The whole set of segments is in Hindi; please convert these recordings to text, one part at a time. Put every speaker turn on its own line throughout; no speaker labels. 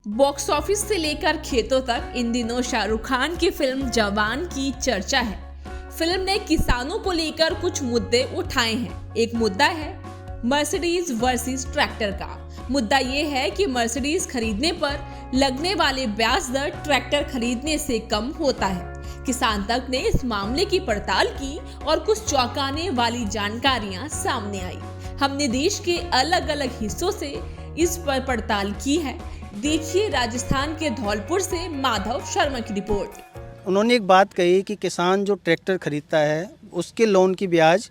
बॉक्स ऑफिस से लेकर खेतों तक इन दिनों शाहरुख खान की फिल्म जवान की चर्चा है। फिल्म ने किसानों को लेकर कुछ मुद्दे उठाए हैं। एक मुद्दा है मर्सिडीज वर्सेस ट्रैक्टर का। मुद्दा ये है कि मर्सिडीज खरीदने पर लगने वाले ब्याज दर ट्रैक्टर खरीदने से कम होता है। किसान तक ने इस मामले की पड़ताल की और कुछ चौंकाने वाली जानकारियां सामने आई। हमने देश के अलग अलग हिस्सों से इस पर पड़ताल की है। देखिए राजस्थान के धौलपुर से माधव शर्मा की रिपोर्ट।
उन्होंने एक बात कही कि किसान जो ट्रैक्टर खरीदता है उसके लोन की ब्याज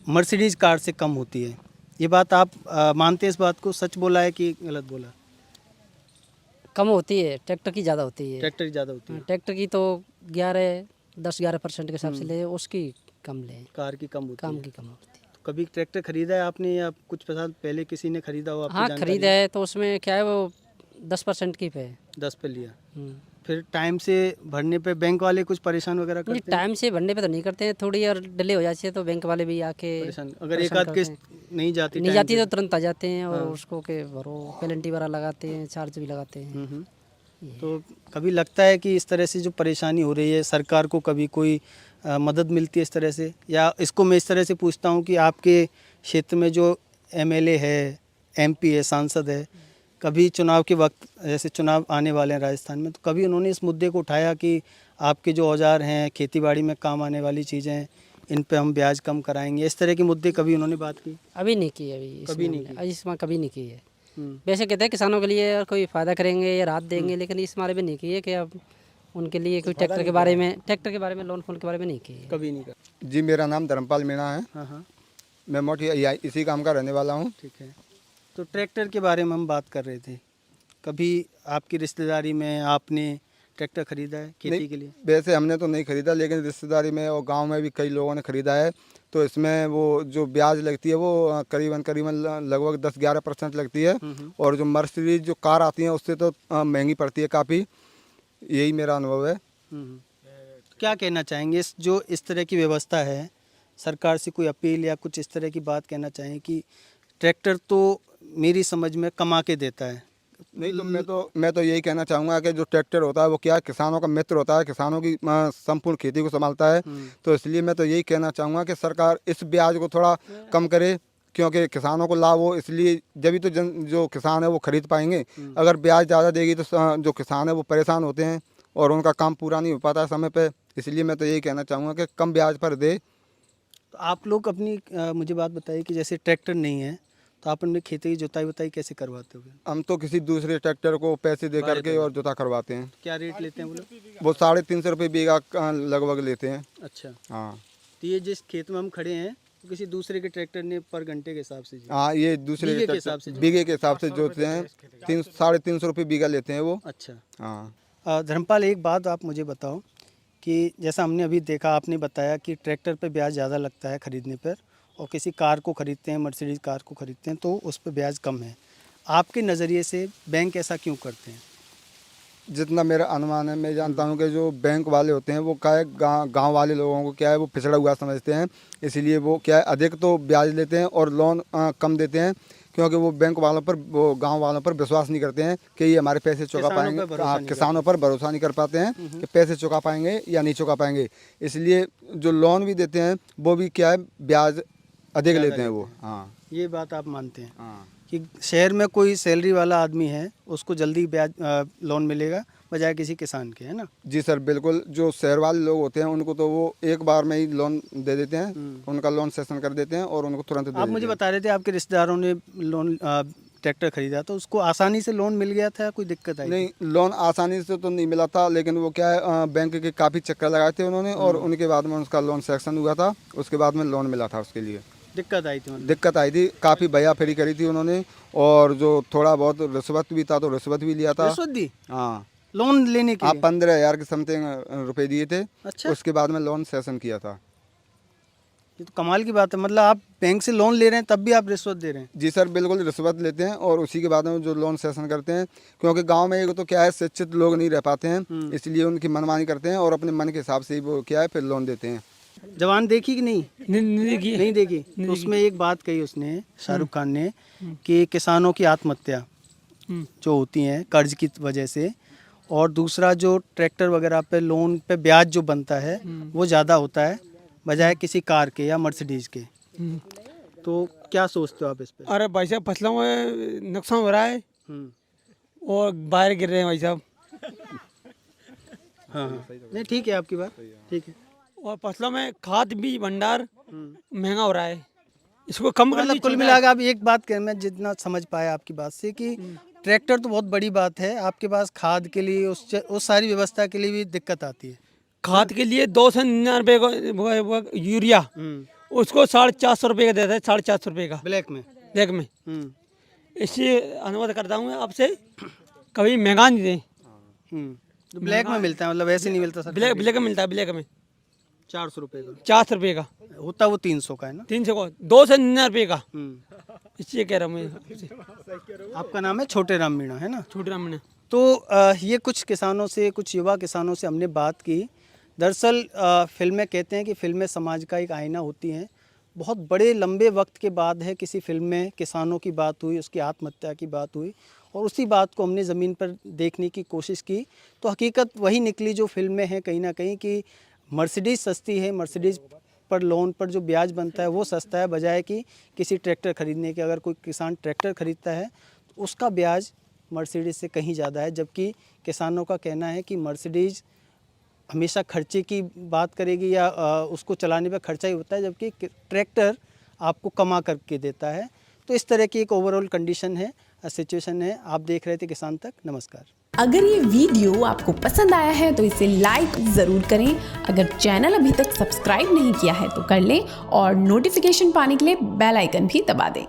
मर्सिडीज कार से कम होती है। ये बात आप मानते हैं? इस बात को सच बोला है कि गलत बोला?
कम होती है, ट्रैक्टर की ज़्यादा होती है।
ट्रैक्टर की ज़्यादा होती है,
ट्रैक्टर की तो 10-11% के हिसाब से ले, उसकी कम ले,
कार की कम होती
काम
है।
की कम होती है।
तो कभी ट्रैक्टर खरीदा है आपने या कुछ साल पहले किसी ने खरीदा हो? आपकी
हाँ
जानकारी
खरीदा है, तो उसमें क्या है वो 10% की पे
10 पे लिया,
है।
फिर टाइम से भरने पे बैंक वाले कुछ परेशान वगैरह
नहीं,
करते हैं?
टाइम से भरने पे तो नहीं करते हैं, थोड़ी और डिले हो जाती है तो बैंक वाले भी आके
परेशान अगर एक
परेशान
आध
करते
किस्त
हैं।
नहीं जाती
नहीं
time
जाती
पे
तो तुरंत आ जाते हैं और
हाँ।
उसको के भरो पेनल्टी वगैरह लगाते हैं, चार्ज भी लगाते हैं।
हम्म।
ये।
तो कभी लगता है कि इस तरह से जो परेशानी हो रही है सरकार को कभी कोई मदद मिलती है इस तरह से? या इसको मैं इस तरह से पूछता हूँ कि आपके क्षेत्र में जो एमएलए है, एमपी है, सांसद है, कभी चुनाव के वक्त जैसे चुनाव आने वाले हैं राजस्थान में, तो कभी उन्होंने इस मुद्दे को उठाया कि आपके जो औजार हैं, खेतीबाड़ी में काम आने वाली चीज़ें हैं, इन पे हम ब्याज कम कराएंगे, इस तरह के मुद्दे कभी उन्होंने बात की?
अभी नहीं की, अभी
कभी नहीं की।
इसमें कभी नहीं की है।
हम्म।
वैसे कहते हैं किसानों के लिए कोई फ़ायदा करेंगे या राहत देंगे, लेकिन इस बारे में नहीं की है कि अब उनके लिए कोई ट्रैक्टर के बारे में लोन फोन के बारे में नहीं की है।
कभी नहीं कर।
जी, मेरा नाम धर्मपाल मीणा है।
हाँ हाँ,
मैं मोटी इसी काम का रहने वाला हूँ।
ठीक है। तो ट्रैक्टर के बारे में हम बात कर रहे थे। कभी आपकी रिश्तेदारी में आपने ट्रैक्टर खरीदा है खेती
नहीं,
के लिए?
वैसे हमने तो नहीं खरीदा, लेकिन रिश्तेदारी में और गांव में भी कई लोगों ने खरीदा है। तो इसमें वो जो ब्याज लगती है वो करीबन लगभग 10-11% लगती है। और जो मर्सिडीज जो कार आती हैं उससे तो महंगी पड़ती है काफ़ी। यही मेरा अनुभव है।
क्या कहना चाहेंगे इस तरह की व्यवस्था है, सरकार से कोई अपील या कुछ इस तरह की बात कहना चाहें कि ट्रैक्टर तो मेरी समझ में कमा के देता है?
नहीं, तो मैं तो यही कहना चाहूँगा कि जो ट्रैक्टर होता है वो क्या है, किसानों का मित्र होता है, किसानों की संपूर्ण खेती को संभालता है। तो इसलिए मैं तो यही कहना चाहूँगा कि सरकार इस ब्याज को थोड़ा कम करे, क्योंकि किसानों को लाभ हो। इसलिए जब तो जो किसान है वो खरीद पाएंगे। अगर ब्याज ज़्यादा देगी तो जो किसान है वो परेशान होते हैं और उनका काम पूरा नहीं हो पाता समय पे। इसलिए मैं तो यही कहना चाहूँगा कि कम ब्याज पर दे।
तो आप लोग अपनी मुझे बात बताइए कि जैसे ट्रैक्टर नहीं है तो आप अपने खेती की जुताई वुताई कैसे करवाते हो?
हम तो किसी दूसरे ट्रैक्टर को पैसे दे करके और जुता करवाते हैं।
क्या रेट लेते हैं वो लोग?
वो 350 रुपये बीघा लगभग लेते हैं।
अच्छा,
हाँ
तो ये जिस खेत में हम खड़े हैं तो किसी दूसरे के ट्रैक्टर ने पर घंटे के हिसाब से
हाँ, ये दूसरे
बीघे के हिसाब से
बीघे के हिसाब से जोतते हैं। 350 रुपये बीघा लेते हैं वो।
अच्छा।
हाँ,
धर्मपाल, एक बात आप मुझे बताओ कि जैसा हमने अभी देखा, आपने बताया कि ट्रैक्टर पे ब्याज ज़्यादा लगता है खरीदने पर, और किसी कार को खरीदते हैं, मर्सिडीज कार को खरीदते हैं तो उस पर ब्याज कम है। आपके नज़रिए से बैंक ऐसा क्यों करते हैं?
जितना मेरा अनुमान है, मैं जानता हूँ कि जो बैंक वाले होते हैं वो क्या है, गांव वाले लोगों को क्या है वो पिछड़ा हुआ समझते हैं। इसलिए वो क्या है अधिक तो ब्याज लेते हैं और लोन कम देते हैं, क्योंकि वो बैंक वालों पर, वो गांव वालों पर विश्वास नहीं करते हैं कि ये हमारे पैसे चुका पाएंगे। किसानों पर भरोसा नहीं कर पाते हैं कि पैसे चुका पाएंगे या नहीं चुका पाएंगे। इसलिए जो लोन भी देते हैं वो भी क्या है ब्याज अधिक लेते हैं वो। हाँ,
ये बात आप मानते हैं
हाँ।
कि शहर में कोई सैलरी वाला आदमी है उसको जल्दी ब्याज लोन मिलेगा बजाय किसी किसान के, है ना?
जी सर, बिल्कुल। जो शहर वाले लोग होते हैं उनको तो वो एक बार में ही लोन दे देते हैं, उनका लोन सेशन कर देते हैं और उनको तुरंत दे
आप मुझे बता रहे थे आपके रिश्तेदारों ने लोन ट्रैक्टर खरीदा तो उसको आसानी से लोन मिल गया था, कोई दिक्कत आई?
नहीं, लोन आसानी से तो नहीं मिला था, लेकिन वो क्या है बैंक के काफ़ी चक्कर लगाए थे उन्होंने और उनके बाद में उसका लोन सेक्शन हुआ था। उसके बाद में लोन मिला था उसके लिए।
दिक्कत आई थी मतलब?
दिक्कत आई थी, काफ़ी भैया फेरी करी थी उन्होंने, और जो थोड़ा बहुत रिश्वत भी था तो रिश्वत भी लिया था।
रिश्वत दी
हाँ,
लोन लेने के
आप
लिए?
15,000 के समथिंग रुपए दिए थे।
अच्छा,
उसके बाद में लोन सेशन किया था।
ये तो कमाल की बात है। मतलब आप बैंक से लोन ले रहे हैं तब भी आप रिश्वत दे रहे हैं?
जी सर, बिल्कुल रिश्वत लेते हैं और उसी के बाद में जो लोन सेशन करते हैं, क्योंकि गांव में एक तो क्या है शिक्षित लोग नहीं रह पाते हैं, इसलिए उनकी मनमानी करते हैं और अपने मन के हिसाब से ही वो क्या है फिर लोन देते हैं।
जवान देखी कि नहीं? नहीं देखी। तो उसमें एक बात कही उसने, शाहरुख खान ने, कि किसानों की आत्महत्या जो होती हैं कर्ज की वजह से, और दूसरा जो ट्रैक्टर वगैरह पे लोन पे ब्याज जो बनता है वो ज़्यादा होता है बजाय किसी कार के या मर्सिडीज़ के। तो क्या सोचते हो आप इस पे?
अरे भाई साहब फसलों में नुकसान हो रहा है और बाहर गिर रहे हैं भाई साहब।
हाँ हाँ, नहीं ठीक है आपकी बात, ठीक है।
और फसलों में खाद बीज भंडार महंगा हो रहा है, इसको कम करना
मतलब कुल मिलाकर आप एक बात कहें, मैं जितना समझ पाया आपकी बात से कि ट्रैक्टर तो बहुत बड़ी बात है, आपके पास खाद के लिए उस सारी व्यवस्था के लिए भी दिक्कत आती है।
खाद के लिए 299 का यूरिया उसको 450 रुपये का देता है, 450 रुपये का
ब्लैक में।
बैग में। इससे अनुरोध करता हूँ आपसे कभी महंगा नहीं दें।
तो ब्लैक में मिलता है, मतलब ऐसे नहीं मिलता सर?
ब्लैक में मिलता है, ब्लैक में
400 रुपये का
400 रुपये का
होता, वो 300 का है ना?
300 का 299 रुपये का। इसलिए कह रहा हूँ मैं।
आपका नाम है छोटे राम मीणा, है ना?
छोटे राम ने
तो ये कुछ किसानों से, कुछ युवा किसानों से हमने बात की। दरअसल फिल्में कहते हैं कि फिल्में समाज का एक आईना होती हैं। बहुत बड़े लंबे वक्त के बाद है किसी फिल्म में किसानों की बात हुई, उसकी आत्महत्या की बात हुई, और उसी बात को हमने ज़मीन पर देखने की कोशिश की तो हकीकत वही निकली जो फिल्में हैं कहीं ना कहीं, कि मर्सिडीज़ सस्ती है, मर्सिडीज़ पर लोन पर जो ब्याज बनता है वो सस्ता है बजाय कि किसी ट्रैक्टर ख़रीदने के। अगर कोई किसान ट्रैक्टर ख़रीदता है तो उसका ब्याज मर्सिडीज़ से कहीं ज़्यादा है, जबकि किसानों का कहना है कि मर्सिडीज़ हमेशा खर्चे की बात करेगी या उसको चलाने पर खर्चा ही होता है, जबकि ट्रैक्टर आपको कमा करके देता है। तो इस तरह की एक ओवरऑल कंडीशन है, सिचुएशन है। आप देख रहे थे किसान तक। नमस्कार।
अगर ये वीडियो आपको पसंद आया है तो इसे लाइक ज़रूर करें। अगर चैनल अभी तक सब्सक्राइब नहीं किया है तो कर लें और नोटिफिकेशन पाने के लिए बेल आइकन भी दबा दें।